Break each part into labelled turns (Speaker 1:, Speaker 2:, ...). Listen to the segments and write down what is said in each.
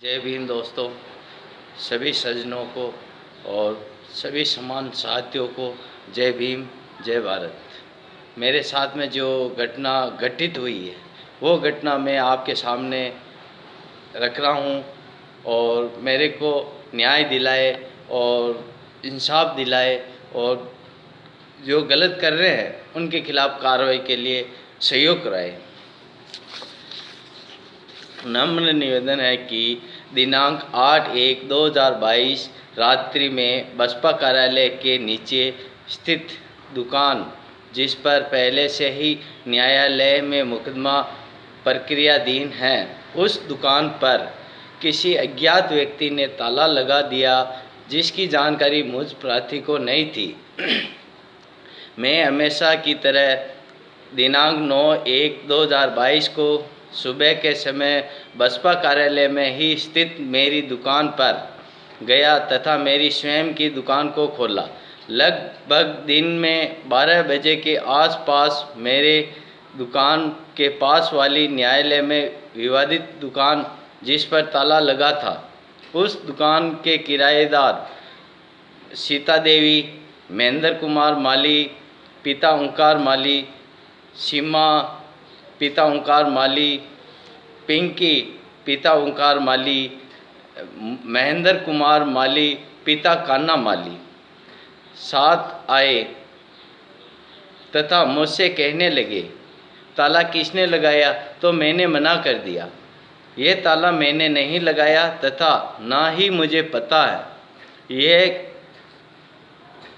Speaker 1: जय भीम दोस्तों, सभी सज्जनों को और सभी समान साथियों को जय भीम, जय भारत। मेरे साथ में जो घटना घटित हुई है वो घटना मैं आपके सामने रख रहा हूँ और मेरे को न्याय दिलाए और इंसाफ दिलाए और जो गलत कर रहे हैं उनके खिलाफ़ कार्रवाई के लिए सहयोग कराए। नम्र निवेदन है कि दिनांक 8/1/2022 रात्रि में बसपा कार्यालय के नीचे स्थित दुकान, जिस पर पहले से ही न्यायालय में मुकदमा प्रक्रियाधीन है, उस दुकान पर किसी अज्ञात व्यक्ति ने ताला लगा दिया, जिसकी जानकारी मुझ प्रार्थी को नहीं थी। मैं हमेशा की तरह दिनांक 9/1/2022 को सुबह के समय बसपा कार्यालय में ही स्थित मेरी दुकान पर गया तथा मेरी स्वयं की दुकान को खोला। लगभग दिन में 12 बजे के आसपास मेरे दुकान के पास वाली न्यायालय में विवादित दुकान, जिस पर ताला लगा था, उस दुकान के किराएदार सीता देवी, महेंद्र कुमार माली पिता ओंकार माली, सीमा पिता ओंकार माली, पिंकी पिता ओंकार माली, महेंद्र कुमार माली पिता कान्हा माली साथ आए तथा मुझसे कहने लगे, ताला किसने लगाया? तो मैंने मना कर दिया, ये ताला मैंने नहीं लगाया तथा ना ही मुझे पता है यह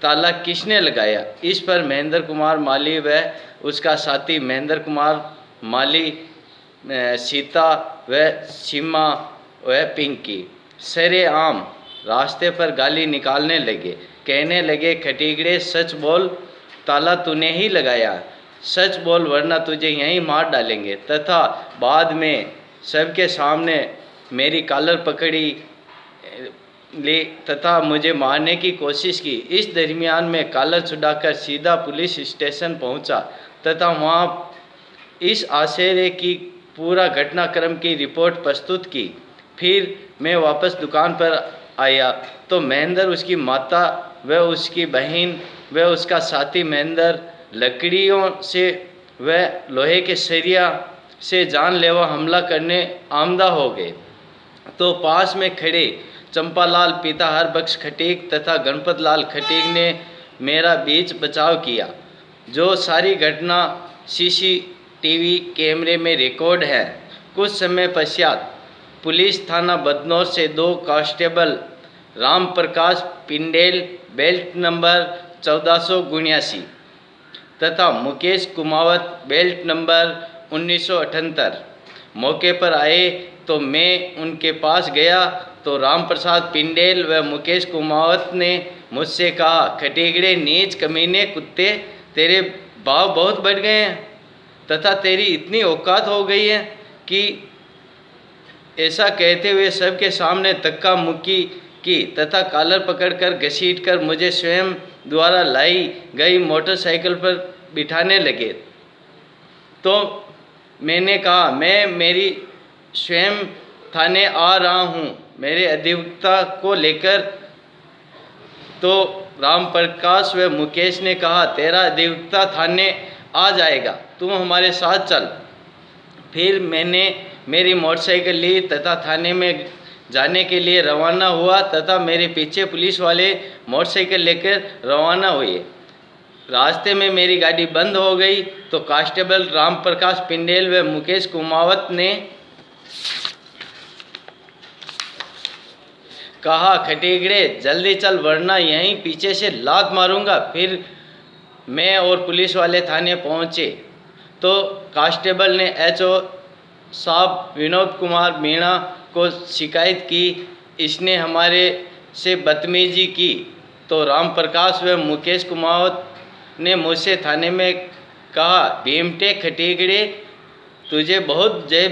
Speaker 1: ताला किसने लगाया। इस पर महेंद्र कुमार माली व उसका साथी महेंद्र कुमार माली, सीता व सीमा व पिंकी सरेआम रास्ते पर गाली निकालने लगे। कहने लगे, खटीगड़े सच बोल, ताला तूने ही लगाया, सच बोल वरना तुझे यहीं मार डालेंगे। तथा बाद में सबके सामने मेरी कॉलर पकड़ी ली तथा मुझे मारने की कोशिश की। इस दरमियान में कॉलर छुड़ाकर सीधा पुलिस स्टेशन पहुंचा तथा वहां इस आशय की पूरा घटनाक्रम की रिपोर्ट प्रस्तुत की। फिर मैं वापस दुकान पर आया तो महेंद्र, उसकी माता व उसकी बहन व उसका साथी महेंद्र लकड़ियों से व लोहे के सरिया से जानलेवा हमला करने आमदा हो गए। तो पास में खड़े चंपालाल पिता हरबख्श खटीक तथा गणपत लाल खटीक ने मेरा बीच बचाव किया। जो सारी घटना सीसीटीवी कैमरे में रिकॉर्ड है। कुछ समय पश्चात पुलिस थाना बदनौर से 2 constable Ram Prakash Pindel belt number 1479 तथा मुकेश कुमावत बेल्ट नंबर 1978 मौके पर आए तो मैं उनके पास गया तो राम प्रसाद पिंडेल व मुकेश कुमावत ने मुझसे कहा, खटीगड़े नीच कमीने कुत्ते, तेरे भाव बहुत बढ़ गए हैं तथा तेरी इतनी औकात हो गई है कि ऐसा कहते हुए सबके सामने धक्का मुक्की की तथा कॉलर पकड़कर घसीटकर मुझे स्वयं द्वारा लाई गई मोटरसाइकिल पर बिठाने लगे। तो मैंने कहा, मैं मेरी स्वयं थाने आ रहा हूँ मेरे अधिवक्ता को लेकर। तो राम प्रकाश व मुकेश ने कहा, तेरा अधिवक्ता थाने आ जाएगा, तुम हमारे साथ चल। फिर मैंने मेरी मोटरसाइकिल ली तथा थाने में जाने के लिए रवाना हुआ तथा मेरे पीछे पुलिस वाले मोटरसाइकिल लेकर रवाना हुए। रास्ते में मेरी गाड़ी बंद हो गई तो कांस्टेबल राम प्रकाश पिंडेल व मुकेश कुमावत ने कहा, खटीगड़े जल्दी चल वरना यहीं पीछे से लात मारूंगा। फिर मैं और पुलिस वाले थाने पहुंचे तो कांस्टेबल ने एचओ साहब विनोद कुमार मीणा को शिकायत की, इसने हमारे से बदतमीजी की। तो राम प्रकाश व मुकेश कुमावत ने मुझसे थाने में कहा, भीमटे खटीगड़े, तुझे बहुत जय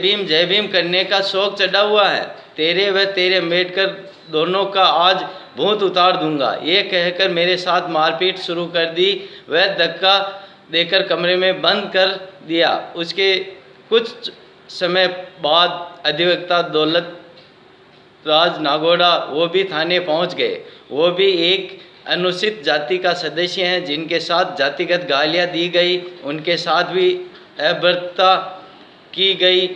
Speaker 1: भीम करने का शौक चढ़ा हुआ है, तेरे व तेरे अम्बेडकर दोनों का आज भूत उतार दूंगा। ये कहकर मेरे साथ मारपीट शुरू कर दी व धक्का देकर कमरे में बंद कर दिया। उसके कुछ समय बाद अधिवक्ता दौलत राज नागोड़ा, वो भी थाने पहुंच गए। वो भी एक अनुसूचित जाति का सदस्य हैं जिनके साथ जातिगत गालियां दी गई, उनके साथ भी अभद्रता की गई,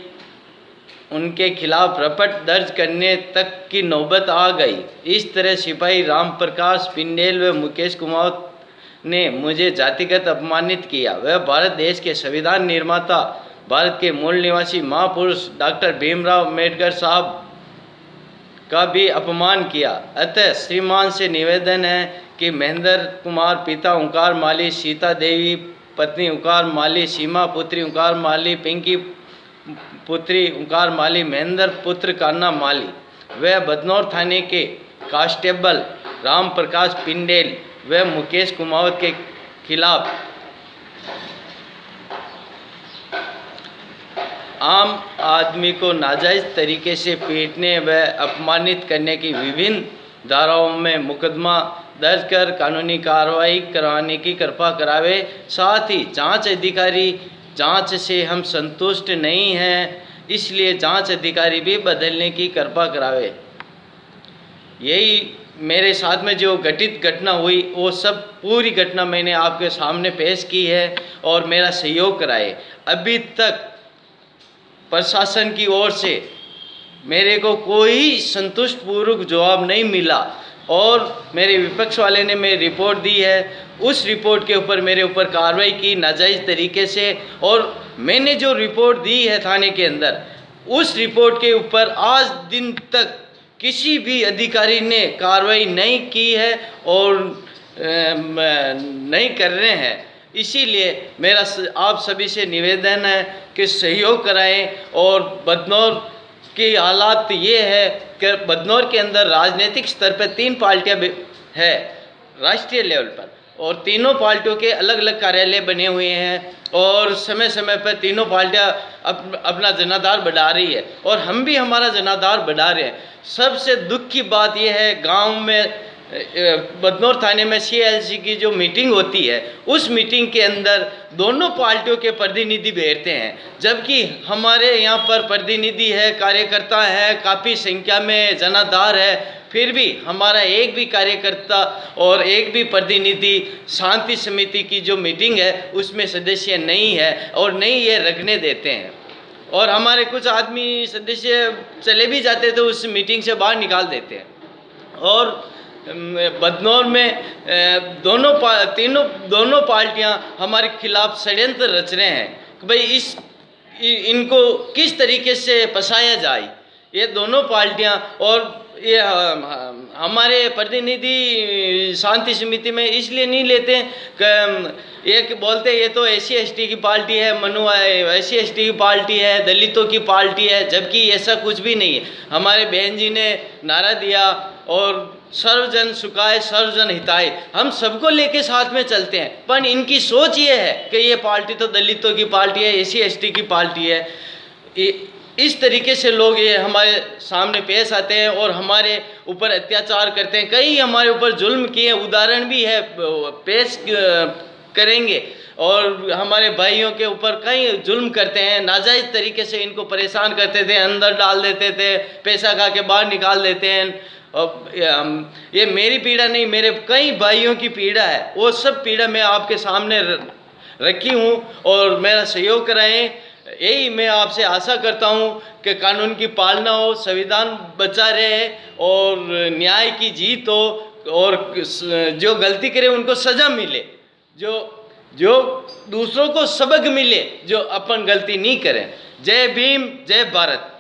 Speaker 1: उनके खिलाफ रपट दर्ज करने तक की नौबत आ गई। इस तरह सिपाही राम प्रकाश पिंडेल व मुकेश कुमार ने मुझे जातिगत अपमानित किया। वह भारत देश के संविधान निर्माता, भारत के मूल निवासी महापुरुष डॉक्टर भीमराव अम्बेडकर साहब का भी अपमान किया। अतः श्रीमान से निवेदन है कि महेंद्र कुमार पिता ओंकार माली, सीता देवी पत्नी ओंकार माली, सीमा पुत्री ओंकार माली, पिंकी पुत्री ओंकार माली, महेंद्र पुत्र कान्हा माली व बदनौर थाने के कांस्टेबल राम प्रकाश पिंडेल व मुकेश कुमार के खिलाफ आम आदमी को नाजायज़ तरीके से पीटने व अपमानित करने की विभिन्न धाराओं में मुकदमा दर्ज कर कानूनी कार्रवाई कराने की कृपा करावे। साथ ही जांच अधिकारी, जांच से हम संतुष्ट नहीं हैं, इसलिए जांच अधिकारी भी बदलने की कृपा करावे। यही मेरे साथ में जो घटित घटना हुई वो सब पूरी घटना मैंने आपके सामने पेश की है और मेरा सहयोग कराए। अभी तक प्रशासन की ओर से मेरे को कोई संतुष्टपूर्वक जवाब नहीं मिला और मेरे विपक्ष वाले ने मेरी रिपोर्ट दी है, उस रिपोर्ट के ऊपर मेरे ऊपर कार्रवाई की नाजायज़ तरीके से। और मैंने जो रिपोर्ट दी है थाने के अंदर, उस रिपोर्ट के ऊपर आज दिन तक किसी भी अधिकारी ने कार्रवाई नहीं की है और नहीं कर रहे हैं। इसीलिए मेरा आप सभी से निवेदन है कि सहयोग कराएं। और बदनौर की हालात ये है कि बदनौर के अंदर राजनीतिक स्तर पर 3 पार्टियां है राष्ट्रीय लेवल पर, और तीनों पार्टियों के अलग अलग कार्यालय बने हुए हैं और समय समय पर तीनों पार्टियां अपना जनाधार बढ़ा रही है और हम भी हमारा जनाधार बढ़ा रहे हैं। सबसे दुख की बात यह है, गांव में बदनौर थाने में CLC की जो मीटिंग होती है, उस मीटिंग के अंदर दोनों पार्टियों के प्रतिनिधि बैठते हैं, जबकि हमारे यहाँ पर प्रतिनिधि है, कार्यकर्ता है, काफ़ी संख्या में जनाधार है, फिर भी हमारा एक भी कार्यकर्ता और एक भी प्रतिनिधि शांति समिति की जो मीटिंग है उसमें सदस्य नहीं है और नहीं ये रखने देते हैं। और हमारे कुछ आदमी सदस्य चले भी जाते तो उस मीटिंग से बाहर निकाल देते हैं। और बदनौर में दोनों पार्टियां हमारे खिलाफ षड्यंत्र रच रहे हैं कि भाई इनको किस तरीके से फंसाया जाए, ये दोनों पार्टियां। और ये हमारे प्रतिनिधि शांति समिति में इसलिए नहीं लेते कि एक बोलते ये तो SC/ST की पार्टी है, मनु SC/ST की पार्टी है, दलितों की पार्टी है, जबकि ऐसा कुछ भी नहीं है। हमारे बहन जी ने नारा दिया और सर्वजन सुखाय सर्वजन हिताय, हम सबको लेके साथ में चलते हैं, पर इनकी सोच ये है कि ये पार्टी तो दलितों की पार्टी है, SC/ST की पार्टी है। इस तरीके से लोग ये हमारे सामने पेश आते हैं और हमारे ऊपर अत्याचार करते हैं। कई हमारे ऊपर जुल्म किए, उदाहरण भी है पेश करेंगे। और हमारे भाइयों के ऊपर कई जुल्म करते हैं, नाजायज़ तरीके से इनको परेशान करते थे, अंदर डाल देते थे, पैसा खा के बाहर निकाल देते हैं। और ये मेरी पीड़ा नहीं, मेरे कई भाइयों की पीड़ा है, वो सब पीड़ा मैं आपके सामने रखी हूँ और मेरा सहयोग कराएं। यही मैं आपसे आशा करता हूँ कि कानून की पालना हो, संविधान बचा रहे और न्याय की जीत हो और जो गलती करे उनको सज़ा मिले, जो दूसरों को सबक मिले, जो अपन गलती नहीं करें। जय भीम, जय भारत।